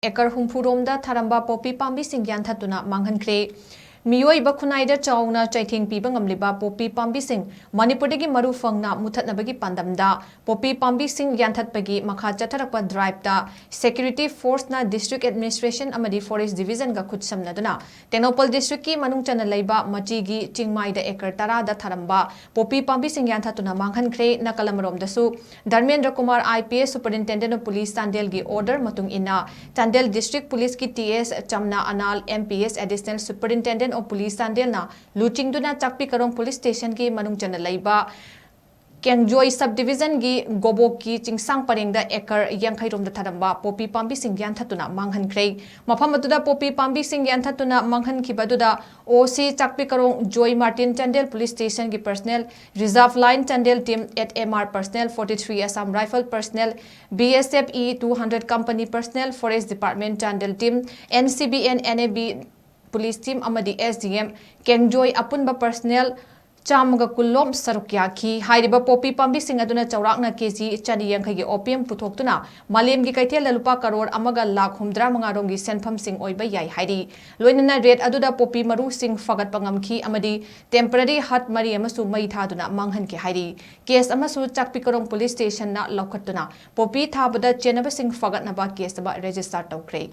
Acre Romda Tharamba Poppy Pambising Yanthatuna Manghankhre Miyoi Bakunaida Chauna Chaiting Pibangam Liba Poppy Pambising Manipurigi Marufangna Mutatnabagi Pandamda Poppy Pambising Yanthatpagi Makha Chatarakpa Drive da Security Force na District Administration Amadi Forest Division ga Kutsamnaduna Tenopal District ki Manung Chana Laiba Machigi Chingmai da Acre Tarada Tharamba Poppy Pambising Yanthatuna Manghankhre Nakalam Dasu Dharmendra Kumar IPS Superintendent of Police Tandel gi order Matung Ina Tandel District Police ki TS Chamna Anal MPS Additional Superintendent of Police Tandel na Luching Duna Chakpi Karong Police Station ki Manung Chana Laiba Kenjoy Subdivision gi Gobok ki Chingsang Parengda Acre Yangkhai Romda Tharamba Poppy Pambising Yanthatuna Manghankhre Maphamda Poppy Pambising Yanthatuna Manghankhibaduda OC Chakpi Karong Joy Martin Tandel Police Station ki personnel Reserve Line Tandel team at MR personnel 43 Assam Rifle personnel BSF E200 company personnel Forest Department Tandel team NCB and NAB Police team Amadi SDM Kenjoy Apunba personnel Chamaga Kulom Sarukyaki Haidiba Poppy Pambising Aduna Chaurakna KG Chani Yankhagi Opium Putoktuna Malem gi Kaitel Lupa Karor Amaga Lakh Humdra Mangarongi Senpham Sing Oiba Yai Haidi Loinana Red Aduda Poppy Maru Sing Fagat Pangamki Amadi Temporary Hut Mari Amasu Mai Thaduna Manghanke Haidi Case Amasu Chakpikarong Police Station na Lokatuna Poppy Thabada Chenaba Sing Fagat Naba Case ba register Tokre